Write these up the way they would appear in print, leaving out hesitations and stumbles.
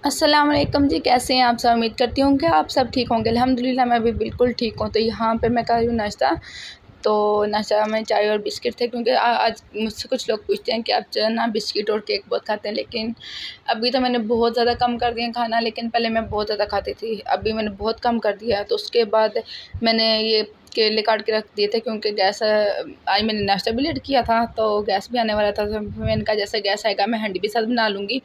अस्सलाम वालेकुम जी, कैसे हैं आप सब। उम्मीद करती हूँ कि आप सब ठीक होंगे। अल्हम्दुलिल्लाह मैं भी बिल्कुल ठीक हूँ। तो यहाँ पे मैं कर रही हूँ नाश्ता। तो नाश्ता में चाय और बिस्किट थे, क्योंकि आज मुझसे कुछ लोग पूछते हैं कि आप जो है ना बिस्किट और केक बहुत खाते हैं, लेकिन अभी तो मैंने बहुत ज़्यादा कम कर दिया खाना। लेकिन पहले मैं बहुत ज़्यादा खाती थी, अभी मैंने बहुत कम कर दिया। तो उसके बाद मैंने ये केले काट के रख दिए थे, क्योंकि गैस आज मैंने नाश्ता भी लेट किया था तो गैस भी आने वाला था। तो मैंने कहा जैसे गैस आएगा मैं हंडी भी साथ बना लूँगी।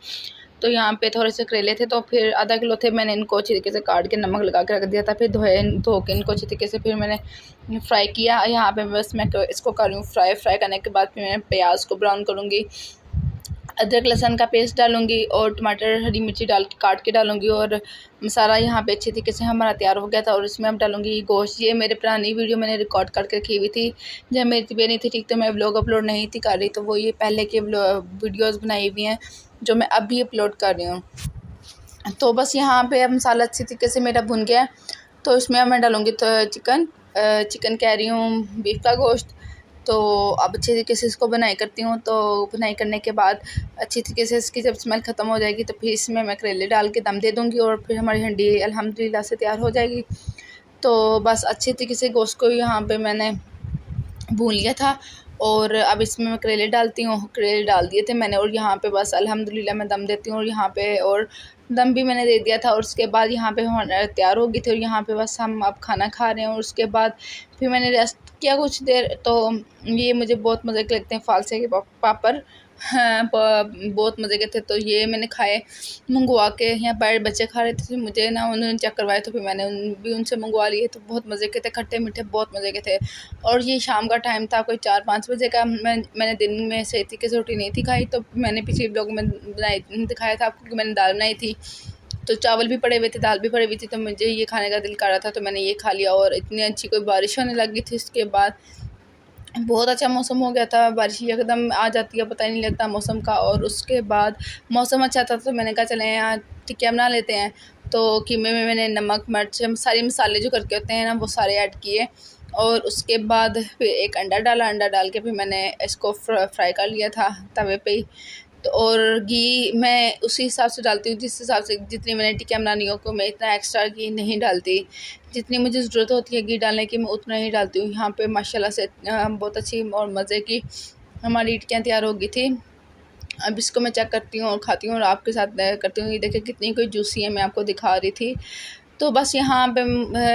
तो यहाँ पे थोड़े से करेले थे, तो फिर आधा किलो थे, मैंने इनको अच्छी तरीके से काट के नमक लगा के रख दिया था। फिर धो के इनको अच्छी तरीके से फिर मैंने फ्राई किया। यहाँ पे बस मैं इसको कर रही हूँ फ्राई करने के बाद फिर मैं प्याज को ब्राउन करूँगी, अदरक लहसुन का पेस्ट डालूँगी और टमाटर हरी मिर्ची डाल के काट के डालूँगी। और मसाला यहाँ पे अच्छी तरीके से हमारा तैयार हो गया था। और इसमें अब डालूँगी गोश्त। ये मेरे पुरानी वीडियो मैंने रिकॉर्ड करके रखी हुई थी, जब मेरी तबीयत नहीं थी ठीक, तो मैं व्लॉग अपलोड नहीं थी कर रही, तो वो ये पहले के वीडियोज़ बनाई हुई हैं जो मैं अभी अपलोड कर रही हूँ। तो बस यहाँ पे अब मसाला अच्छी तरीके से मेरा भुन गया, तो इसमें अब मैं डालूँगी तो चिकन कह रही हूँ, बीफ का गोश्त। तो अब अच्छे तरीके से इसको बुनाई करती हूँ। तो बुनाई करने के बाद अच्छी तरीके से इसकी जब स्मेल ख़त्म हो जाएगी तो फिर इसमें मैं करेले डाल के दम दे दूँगी और फिर हमारी हंडी अल्हम्दुलिल्लाह से तैयार हो जाएगी। तो बस अच्छे तरीके से गोश्त को यहाँ पे मैंने भून लिया था और अब इसमें मैं करेले डालती हूँ। करेले डाल दिए थे मैंने और यहाँ पे बस अल्हम्दुलिल्लाह मैं दम देती हूँ। और यहाँ पे और दम भी मैंने दे दिया था और उसके बाद यहाँ पे तैयार हो गई थी। और यहाँ पे बस हम अब खाना खा रहे हैं। और उसके बाद फिर मैंने रेस्ट किया कुछ देर। तो ये मुझे बहुत मज़े के लगते हैं फालसे के पापड़, हाँ बहुत मज़े के थे। तो ये मैंने खाए मंगवा के, यहाँ पर बच्चे खा रहे थे, मुझे ना उन्होंने चेक करवाए तो फिर मैंने उनसे मंगवा लिए। तो बहुत मज़े के थे, खट्टे मीठे बहुत मज़े के थे। और ये शाम का टाइम था, कोई 4-5 बजे का। मैंने दिन में सही तरीके से रोटी नहीं थी खाई। तो मैंने पिछले ब्लॉग में दिखाया था आपको कि मैंने दाल बनाई थी, तो चावल भी पड़े हुए थे, दाल भी पड़ी हुई थी। तो मुझे ये खाने का दिल कर रहा था, तो मैंने ये खा लिया। और इतनी अच्छी कोई बारिश होने लगी थी, इसके बाद बहुत अच्छा मौसम हो गया था। बारिश एकदम आ जाती है, पता ही नहीं लगता मौसम का। और उसके बाद मौसम अच्छा था, तो मैंने कहा चलें यहाँ टिक्कियाँ बना लेते हैं। तो कीमे में मैंने नमक मिर्च सारे मसाले जो करके होते हैं ना वो सारे ऐड किए। और उसके बाद फिर एक अंडा डाला, अंडा डाल के फिर मैंने इसको फ्राई कर लिया था तवे पे ही। तो और घी मैं उसी हिसाब से डालती हूँ जिस हिसाब से जितनी मैंने टिक्कियाँ बनानी हो, को मैं इतना एक्स्ट्रा घी नहीं डालती। जितनी मुझे ज़रूरत होती है घी डालने की मैं उतना ही डालती हूँ। यहाँ पे माशाल्लाह से बहुत अच्छी और मज़े की हमारी टिक्कियाँ तैयार हो गई थी। अब इसको मैं चेक करती हूँ और खाती हूँ और आपके साथ करती हूँ। ये देखिए कितनी कोई जूसी है, मैं आपको दिखा रही थी। तो बस यहाँ पे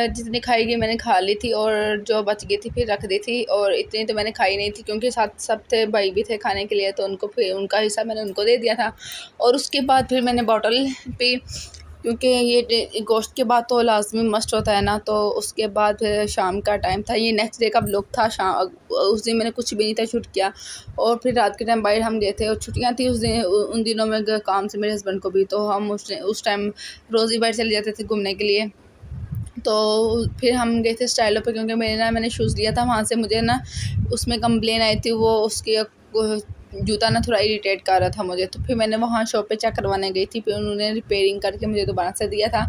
जितनी खाई गई मैंने खा ली थी और जो बच गई थी फिर रख दी थी। और इतनी तो मैंने खाई नहीं थी, क्योंकि साथ सब थे, भाई भी थे खाने के लिए, तो उनको फिर उनका हिस्सा मैंने उनको दे दिया था। और उसके बाद फिर मैंने बॉटल पी, क्योंकि ये गोश्त के बाद तो लाजमी मस्ट होता है ना। तो उसके बाद फिर शाम का टाइम था, ये नेक्स्ट डे का व्लॉग था। उस दिन मैंने कुछ भी नहीं था शूट किया। और फिर रात के टाइम बाहर हम गए थे और छुट्टियां थी उस दिन, उन दिनों में काम से मेरे हस्बैंड को भी, तो हम उस टाइम रोज़ ही बाहर चले जाते थे घूमने के लिए। तो फिर हम गए थे स्टाइलो पे, क्योंकि मैंने शूज़ लिया था वहाँ से, मुझे ना उसमें कंप्लेन आई थी, वो उसके जूता ना थोड़ा इरिटेट कर रहा था मुझे। तो फिर मैंने वहाँ शॉप पे चेक करवाने गई थी, फिर उन्होंने रिपेयरिंग करके मुझे दोबारा से दिया था।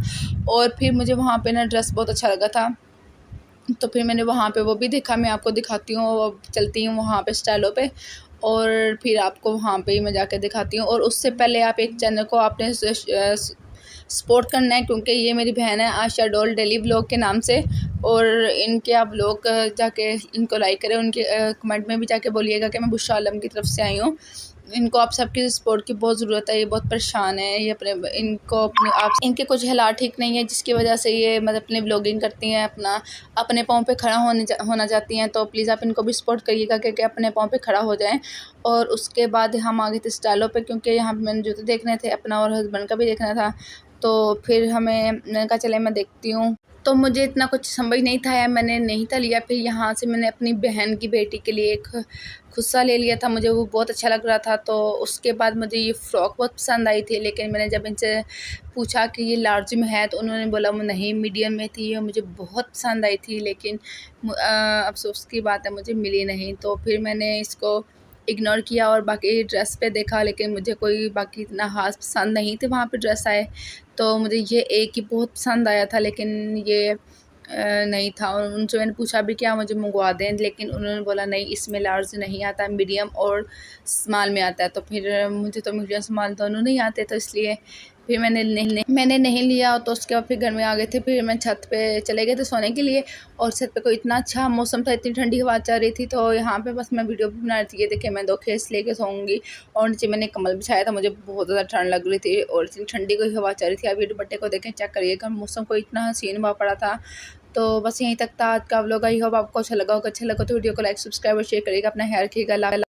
और फिर मुझे वहाँ पे ना ड्रेस बहुत अच्छा लगा था, तो फिर मैंने वहाँ पे वो भी देखा। मैं आपको दिखाती हूँ, अब चलती हूँ वहाँ पे स्टाइलो पे और फिर आपको वहाँ पे ही मैं जाकर दिखाती हूँ। और उससे पहले आप एक चैनल को आपने सपोर्ट करना है, क्योंकि ये मेरी बहन है आशा डॉल डेली व्लॉग के नाम से। और इनके आप लोग जाके इनको लाइक करें, उनके कमेंट में भी जाके बोलिएगा कि मैं बुशरा आलम की तरफ से आई हूँ। इनको आप सबकी सपोर्ट की बहुत ज़रूरत है, ये बहुत परेशान है। ये अपने आप इनके कुछ हालात ठीक नहीं है, जिसकी वजह से ये मतलब अपनी व्लॉगिंग करती हैं, अपने पाँव पे खड़ा होना चाहती हैं। तो प्लीज़ आप इनको भी सपोर्ट करिएगा कि अपने पाँव पे खड़ा हो जाएं। और उसके बाद हम आ गए थे स्टाइलों पे, क्योंकि यहाँ पे मैंने जूते देखने थे अपना और हस्बैंड का भी देखना था। तो फिर मैंने कहा चले मैं देखती हूँ। तो मुझे इतना कुछ समझ नहीं था, या मैंने नहीं था लिया। फिर यहाँ से मैंने अपनी बहन की बेटी के लिए एक खुस्सा ले लिया था, मुझे वो बहुत अच्छा लग रहा था। तो उसके बाद मुझे ये फ़्रॉक बहुत पसंद आई थी, लेकिन मैंने जब इनसे पूछा कि ये लार्ज में है, तो उन्होंने बोला वो नहीं मीडियम में थी। ये मुझे बहुत पसंद आई थी, लेकिन अफसोस की बात है मुझे मिली नहीं। तो फिर मैंने इसको इग्नोर किया और बाकी ड्रेस पे देखा, लेकिन मुझे कोई बाकी इतना ख़ास पसंद नहीं थे वहाँ पे ड्रेस आए। तो मुझे ये एक ही बहुत पसंद आया था, लेकिन ये नहीं था। और उनसे मैंने पूछा भी क्या मुझे मंगवा दें, लेकिन उन्होंने बोला नहीं इसमें लार्ज नहीं आता, मीडियम और स्मॉल में आता है। तो फिर मुझे तो मीडियम स्मॉल दोनों नहीं आते, तो इसलिए फिर मैंने नहीं लिया, तो उसके बाद फिर घर में आ गए थे। फिर मैं छत पे चले गए थे सोने के लिए, और छत पे कोई इतना अच्छा मौसम था, इतनी ठंडी हवा चल रही थी। तो यहाँ पे बस मैं वीडियो भी बना रही थी। ये देखिए मैं 2 खेस लेके सोऊंगी, और नीचे मैंने कम्बल बिछाया था, मुझे बहुत ज़्यादा ठंड लग रही थी और इतनी ठंडी कोई हवा चल रही थी। अभी दुपट्टे को देखें, चेक करिएगा, मौसम को इतना हसीन हुआ पड़ा था। तो बस यहीं तक था आज का व्लॉग। आई होप आपको अच्छा लगा होगा। अच्छा लगा तो वीडियो को लाइक, सब्सक्राइब और शेयर करिएगा। अपना ख्याल रखिएगा।